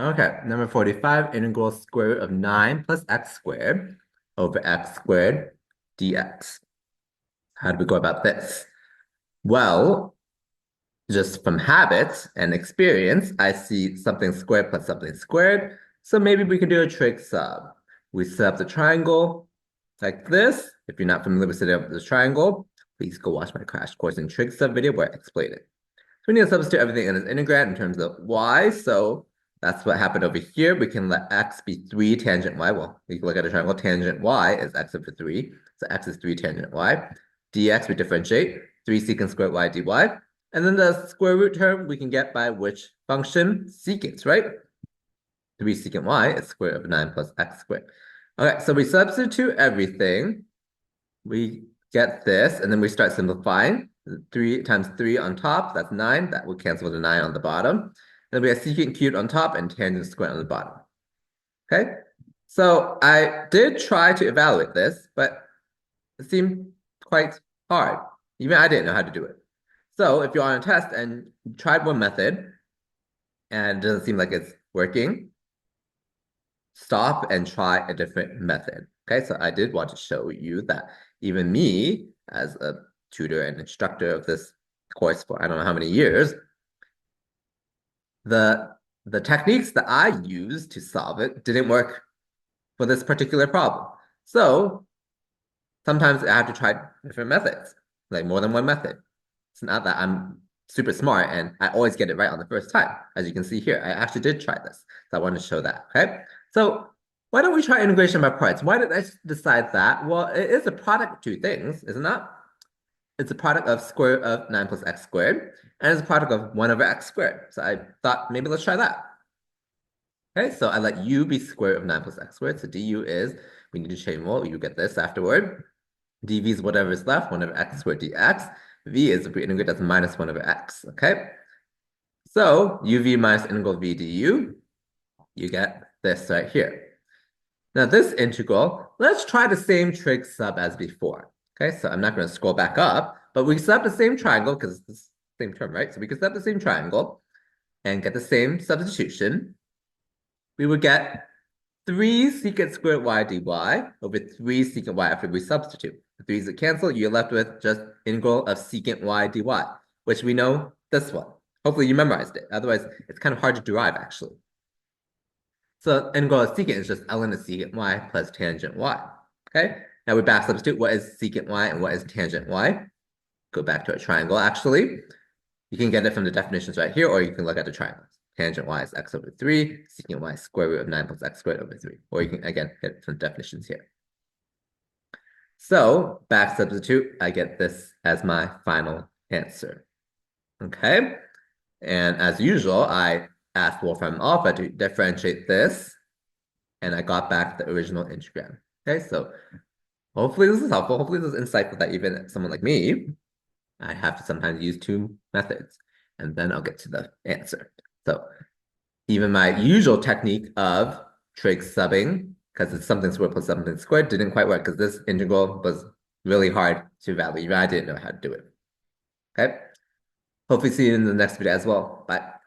Okay, number 45, integral square root of 9 plus x squared over x squared dx. How do we go about this? Well, just from habit and experience, I see something squared plus something squared. So maybe we can do a trig sub. We set up the triangle like this. If you're not familiar with setting up this triangle, please go watch my crash course in trig sub video where I explain it. So we need to substitute everything in this integrand in terms of y. So that's what happened over here. We can let x be 3 tangent y. Well, we can look at a triangle. Tangent y is x over 3. So x is 3 tangent y. dx, we differentiate. 3 secant squared y dy. And then the square root term we can get by which function? Secant, right? 3 secant y is square root of 9 plus x squared. Okay, so we substitute everything. We get this, and then we start simplifying. 3 times 3 on top, that's 9. That will cancel with a 9 on the bottom. Then we have secant cubed on top and tangent squared on the bottom. Okay? So I did try to evaluate this, but it seemed quite hard. Even I didn't know how to do it. So if you're on a test and you tried one method and it doesn't seem like it's working, stop and try a different method. Okay, so I did want to show you that even me, as a tutor and instructor of this course for I don't know how many years, the techniques that I used to solve it didn't work for this particular problem. So sometimes I have to try different methods, like more than one method. It's not that I'm super smart and I always get it right on the first time. As you can see here, I actually did try this. So I wanted to show that, okay? So why don't we try integration by parts? Why did I decide that? Well, it is a product of two things, is it not? It's a product of square root of 9 plus x squared, and it's a product of 1 over x squared. So I thought maybe let's try that. Okay, so I let u be square root of 9 plus x squared. So du is, we need to change, well, you get this afterward. dv is whatever is left, 1 over x squared dx. V is, if we integrate, that's minus 1 over x, okay? So uv minus integral v du, you get this right here. Now this integral, let's try the same trig sub as before. Okay, so I'm not going to scroll back up, but we set up the same triangle because it's the same term, right? So we can set up the same triangle and get the same substitution. We would get 3 secant squared y dy over 3 secant y after we substitute. The 3's are cancel, you're left with just integral of secant y dy, which we know this one. Hopefully you memorized it. Otherwise, it's kind of hard to derive, actually. So integral of secant is just ln of secant y plus tangent y. Okay? Now we back substitute what is secant y and what is tangent y. Go back to a triangle, actually. You can get it from the definitions right here, or you can look at the triangles. Tangent y is x over 3, secant y is square root of 9 plus x squared over 3. Or you can, again, get it from the definitions here. So back substitute, I get this as my final answer. Okay? And as usual, I asked Wolfram Alpha to differentiate this, and I got back the original integrand. Okay, so hopefully this is helpful. Hopefully this is insightful that even someone like me, I have to sometimes use two methods, and then I'll get to the answer. So even my usual technique of trig subbing, because it's something squared plus something squared, didn't quite work because this integral was really hard to value. I didn't know how to do it. Okay? Hopefully see you in the next video as well. Bye.